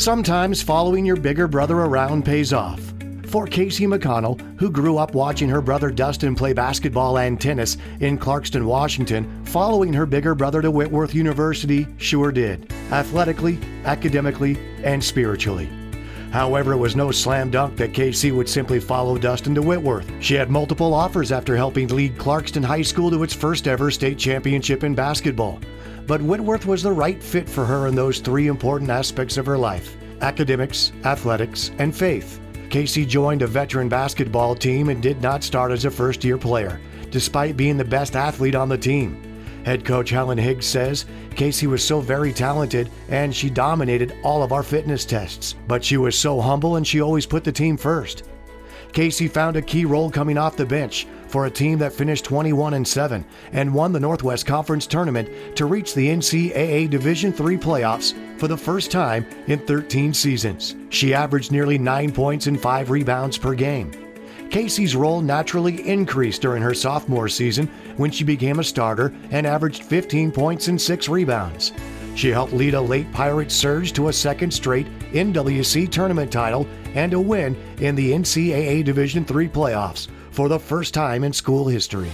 Sometimes following your bigger brother around pays off. For KC McConnell, who grew up watching her brother Dustin play basketball and tennis in Clarkston, Washington, following her bigger brother to Whitworth University sure did, athletically, academically, and spiritually. However, it was no slam dunk that KC would simply follow Dustin to Whitworth. She had multiple offers after helping lead Clarkston High School to its first ever state championship in basketball. But Whitworth was the right fit for her in those three important aspects of her life: academics, athletics, and faith. KC joined a veteran basketball team and did not start as a first-year player, despite being the best athlete on the team. Head coach Helen Higgs says KC was so very talented and she dominated all of our fitness tests, but she was so humble and she always put the team first. KC found a key role coming off the bench for a team that finished 21-7 and won the Northwest Conference tournament to reach the NCAA Division III playoffs for the first time in 13 seasons. She averaged nearly 9 points and 5 rebounds per game. KC's role naturally increased during her sophomore season when she became a starter and averaged 15 points and 6 rebounds. She helped lead a late Pirates surge to a second straight NWC tournament title and a win in the NCAA Division III playoffs for the first time in school history.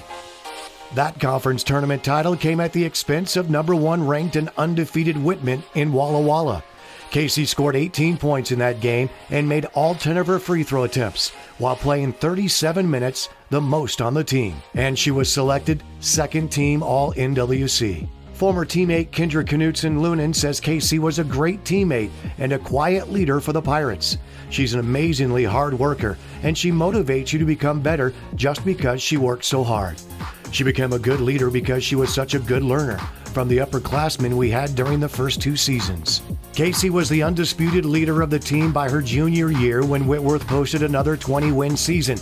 That conference tournament title came at the expense of number 1 ranked and undefeated Whitman in Walla Walla. KC scored 18 points in that game and made all 10 of her free throw attempts while playing 37 minutes, the most on the team. And she was selected second team All-NWC. Former teammate Kendra Knutson-Lunin says KC was a great teammate and a quiet leader for the Pirates. She's an amazingly hard worker, and she motivates you to become better just because she works so hard. She became a good leader because she was such a good learner from the upperclassmen we had during the first 2 seasons. KC was the undisputed leader of the team by her junior year when Whitworth posted another 20-win season.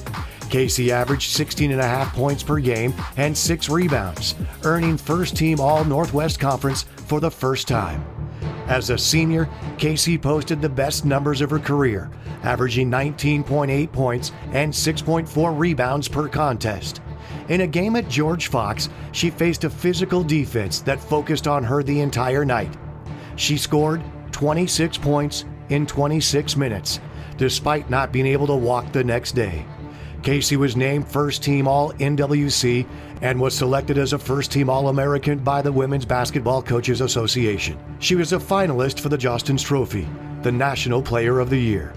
KC averaged 16.5 points per game and 6 rebounds, earning first-team All-Northwest Conference for the first time. As a senior, KC posted the best numbers of her career, averaging 19.8 points and 6.4 rebounds per contest. In a game at George Fox, she faced a physical defense that focused on her the entire night. She scored 26 points in 26 minutes, despite not being able to walk the next day. KC was named first-team All-NWC and was selected as a first-team All-American by the Women's Basketball Coaches Association. She was a finalist for the Jostens Trophy, the National Player of the Year.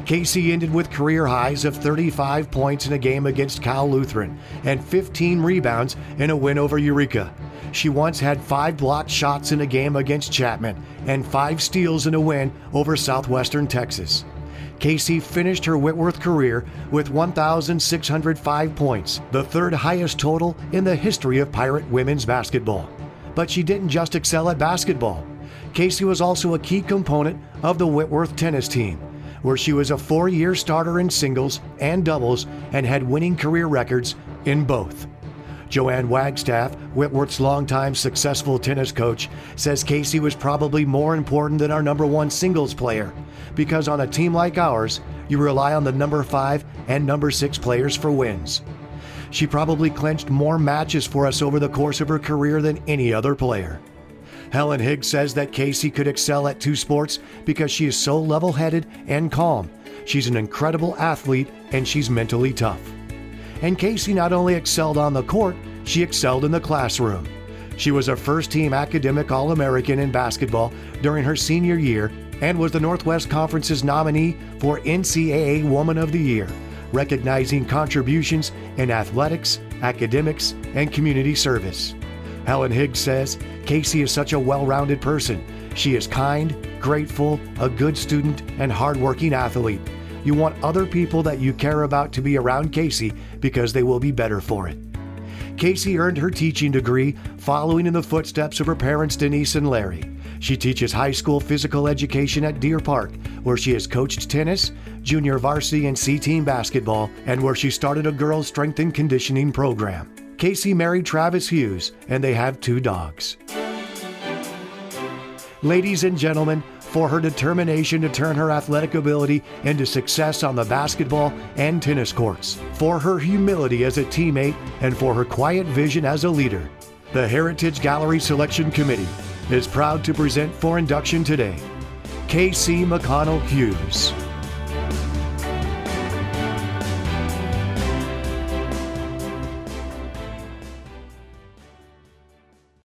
KC ended with career highs of 35 points in a game against Cal Lutheran and 15 rebounds in a win over Eureka. She once had 5 blocked shots in a game against Chapman and 5 steals in a win over Southwestern Texas. KC finished her Whitworth career with 1,605 points, the 3rd highest total in the history of Pirate women's basketball. But she didn't just excel at basketball. KC was also a key component of the Whitworth tennis team, where she was a 4-year starter in singles and doubles and had winning career records in both. Joanne Wagstaff, Whitworth's longtime successful tennis coach, says KC was probably more important than our number 1 singles player, because on a team like ours, you rely on the number 5 and number 6 players for wins. She probably clinched more matches for us over the course of her career than any other player. Helen Higgs says that KC could excel at 2 sports because she is so level-headed and calm. She's an incredible athlete and she's mentally tough. And KC not only excelled on the court, she excelled in the classroom. She was a first-team academic All-American in basketball during her senior year and was the Northwest Conference's nominee for NCAA Woman of the Year, recognizing contributions in athletics, academics, and community service. Helen Higgs says KC is such a well-rounded person. She is kind, grateful, a good student, and hardworking athlete. You want other people that you care about to be around KC because they will be better for it. KC earned her teaching degree following in the footsteps of her parents Denise and Larry. She teaches high school physical education at Deer Park, where she has coached tennis, junior varsity and C-team basketball, and where she started a girls' strength and conditioning program. KC married Travis Hughes, and they have 2 dogs. Ladies and gentlemen, for her determination to turn her athletic ability into success on the basketball and tennis courts, for her humility as a teammate, and for her quiet vision as a leader, the Heritage Gallery Selection Committee is proud to present for induction today KC McConnell Hughes.